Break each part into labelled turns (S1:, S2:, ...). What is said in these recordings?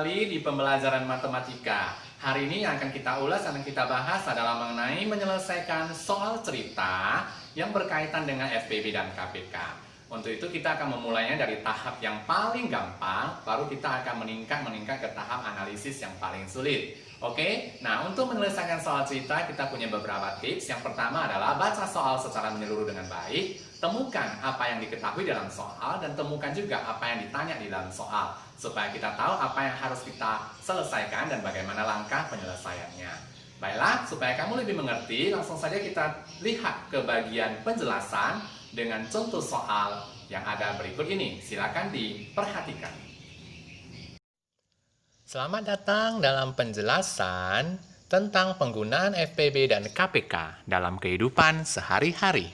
S1: kembali di pembelajaran matematika. Hari ini yang akan kita ulas dan kita bahas adalah mengenai menyelesaikan soal cerita yang berkaitan dengan FPB dan KPK. Untuk itu kita akan memulainya dari tahap yang paling gampang, baru kita akan meningkat ke tahap analisis yang paling sulit. Oke, nah untuk menyelesaikan soal cerita kita punya beberapa tips. Yang pertama adalah baca soal secara menyeluruh dengan baik, temukan apa yang diketahui dalam soal, dan temukan juga apa yang ditanya di dalam soal, supaya kita tahu apa yang harus kita selesaikan dan bagaimana langkah penyelesaiannya. Baiklah, supaya kamu lebih mengerti, langsung saja kita lihat ke bagian penjelasan dengan contoh soal yang ada berikut ini. Silakan diperhatikan. Selamat datang dalam penjelasan tentang penggunaan FPB dan KPK dalam kehidupan sehari-hari.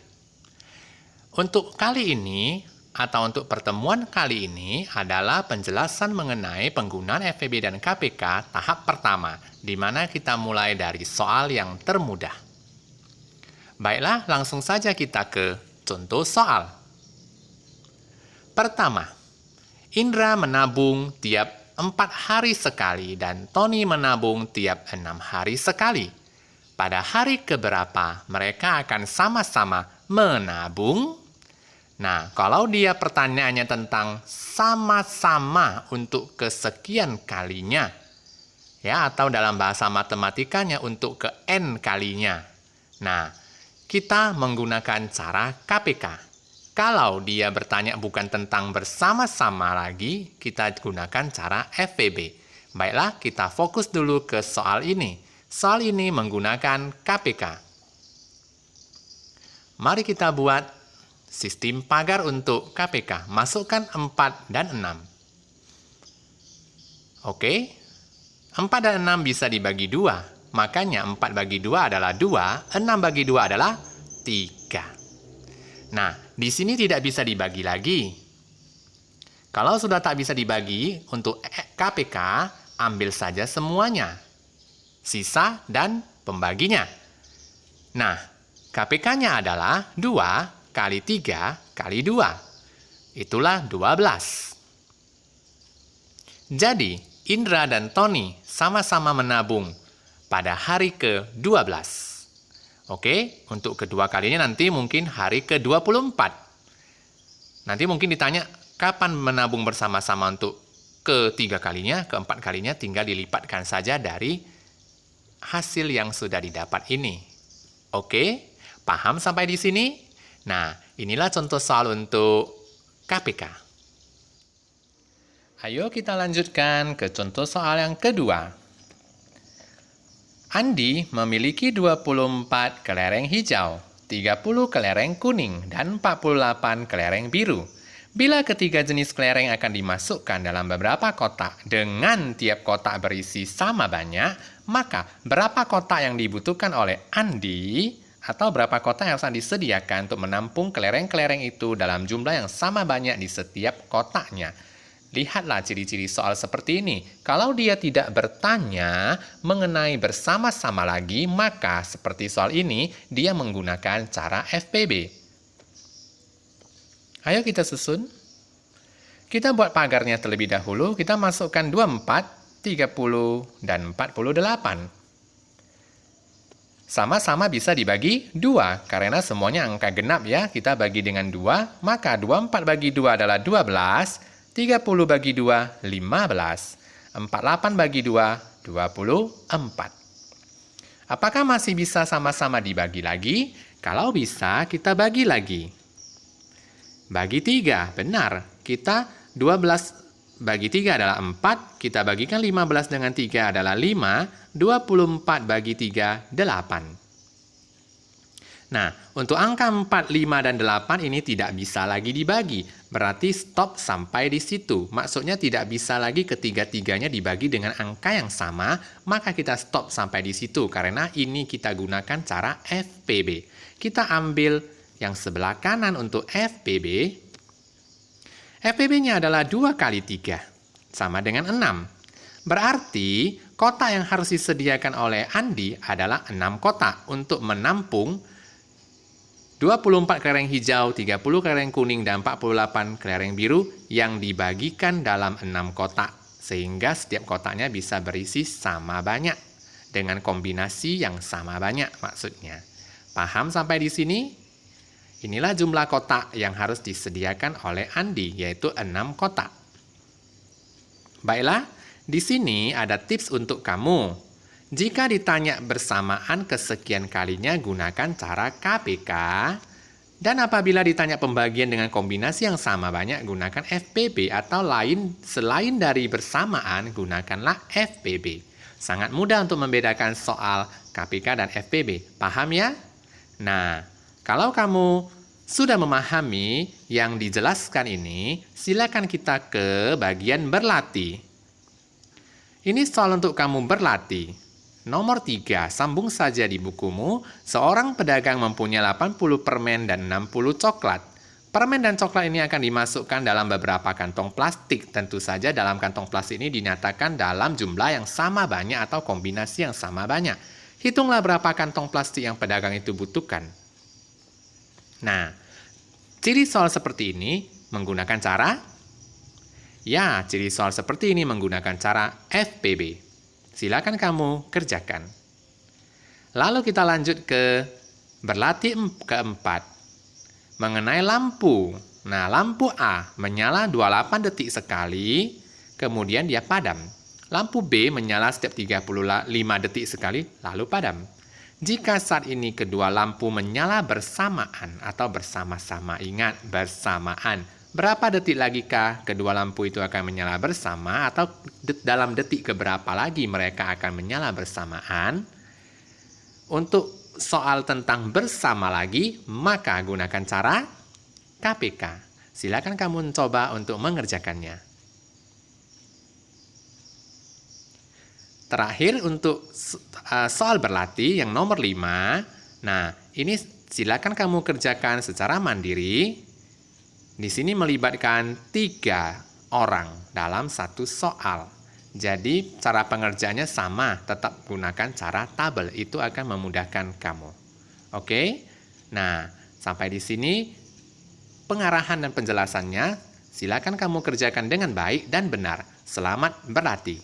S1: Untuk kali ini, atau untuk pertemuan kali ini adalah penjelasan mengenai penggunaan FPB dan KPK tahap pertama, di mana kita mulai dari soal yang termudah. Baiklah, langsung saja kita ke contoh soal. Pertama, Indra menabung tiap 4 hari sekali dan Tony menabung tiap 6 hari sekali. Pada hari keberapa mereka akan sama-sama menabung? Nah, kalau dia pertanyaannya tentang sama-sama untuk kesekian kalinya, ya, atau dalam bahasa matematikanya untuk ke N kalinya. Nah, kita menggunakan cara KPK. Kalau dia bertanya bukan tentang bersama-sama lagi, kita gunakan cara FPB. Baiklah, kita fokus dulu ke soal ini. Soal ini menggunakan KPK. Mari kita buat sistem pagar untuk KPK. Masukkan 4 dan 6. Oke, 4 dan 6 bisa dibagi 2. Makanya 4 bagi 2 adalah 2, 6 bagi 2 adalah 3. Nah, di sini tidak bisa dibagi lagi. Kalau sudah tak bisa dibagi, untuk KPK, ambil saja semuanya. Sisa dan pembaginya. Nah, KPK-nya adalah 2 kali 3 kali 2. Itulah 12. Jadi, Indra dan Tony sama-sama menabung pada hari ke-12. Oke, untuk kedua kalinya nanti mungkin hari ke-24. Nanti mungkin ditanya, kapan menabung bersama-sama untuk ketiga kalinya, keempat kalinya, tinggal dilipatkan saja dari hasil yang sudah didapat ini. Oke, paham sampai di sini? Nah, inilah contoh soal untuk KPK. Ayo kita lanjutkan ke contoh soal yang kedua. Andi memiliki 24 kelereng hijau, 30 kelereng kuning, dan 48 kelereng biru. Bila ketiga jenis kelereng akan dimasukkan dalam beberapa kotak dengan tiap kotak berisi sama banyak, maka berapa kotak yang dibutuhkan oleh Andi atau berapa kotak yang harus disediakan untuk menampung kelereng-kelereng itu dalam jumlah yang sama banyak di setiap kotaknya. Lihatlah ciri-ciri soal seperti ini. Kalau dia tidak bertanya mengenai bersama-sama lagi, maka seperti soal ini, dia menggunakan cara FPB. Ayo kita susun. Kita buat pagarnya terlebih dahulu. Kita masukkan 24, 30, dan 48. Sama-sama bisa dibagi 2, karena semuanya angka genap ya. Kita bagi dengan 2, maka 24 bagi 2 adalah 12, 30 bagi 2, 15. 48 bagi 2, 24. Apakah masih bisa sama-sama dibagi lagi? Kalau bisa, kita bagi lagi. Bagi 3, benar. Kita 12 bagi 3 adalah 4. Kita bagikan 15 dengan 3 adalah 5. 24 bagi 3, 8. Nah, untuk angka 4, 5, dan 8 ini tidak bisa lagi dibagi. Berarti stop sampai di situ. Maksudnya tidak bisa lagi ketiga-tiganya dibagi dengan angka yang sama, maka kita stop sampai di situ. Karena ini kita gunakan cara FPB. Kita ambil yang sebelah kanan untuk FPB. FPB-nya adalah 2 kali 3, sama dengan 6. Berarti kotak yang harus disediakan oleh Andi adalah 6 kotak untuk menampung 24 kelereng hijau, 30 kelereng kuning, dan 48 kelereng biru yang dibagikan dalam 6 kotak sehingga setiap kotaknya bisa berisi sama banyak, dengan kombinasi yang sama banyak maksudnya. Paham sampai di sini? Inilah jumlah kotak yang harus disediakan oleh Andi, yaitu 6 kotak. Baiklah, di sini ada tips untuk kamu. Jika ditanya bersamaan kesekian kalinya, gunakan cara KPK. Dan apabila ditanya pembagian dengan kombinasi yang sama banyak, gunakan FPB, atau selain dari bersamaan, gunakanlah FPB. Sangat mudah untuk membedakan soal KPK dan FPB. Paham ya? Nah, kalau kamu sudah memahami yang dijelaskan ini, silakan kita ke bagian berlatih. Ini soal untuk kamu berlatih. Nomor 3, sambung saja di bukumu. Seorang pedagang mempunyai 80 permen dan 60 coklat. Permen dan coklat ini akan dimasukkan dalam beberapa kantong plastik. Tentu saja dalam kantong plastik ini dinyatakan dalam jumlah yang sama banyak atau kombinasi yang sama banyak. Hitunglah berapa kantong plastik yang pedagang itu butuhkan. Nah, ciri soal seperti ini menggunakan cara? Ya, ciri soal seperti ini menggunakan cara FPB. Silakan kamu kerjakan. Lalu kita lanjut ke berlatih keempat. Mengenai lampu. Nah, lampu A menyala 28 detik sekali, kemudian dia padam. Lampu B menyala setiap 35 detik sekali, lalu padam. Jika saat ini kedua lampu menyala bersamaan atau bersama-sama, ingat bersamaan. Berapa detik lagikah kedua lampu itu akan menyala bersama, atau dalam detik keberapa lagi mereka akan menyala bersamaan? Untuk soal tentang bersama lagi, maka gunakan cara KPK. Silakan kamu mencoba untuk mengerjakannya. Terakhir untuk soal berlatih yang nomor 5. Nah, ini silakan kamu kerjakan secara mandiri. Di sini melibatkan 3 orang dalam satu soal. Jadi, cara pengerjaannya sama, tetap gunakan cara tabel. Itu akan memudahkan kamu. Oke? Nah, sampai di sini pengarahan dan penjelasannya. Silakan kamu kerjakan dengan baik dan benar. Selamat berlatih.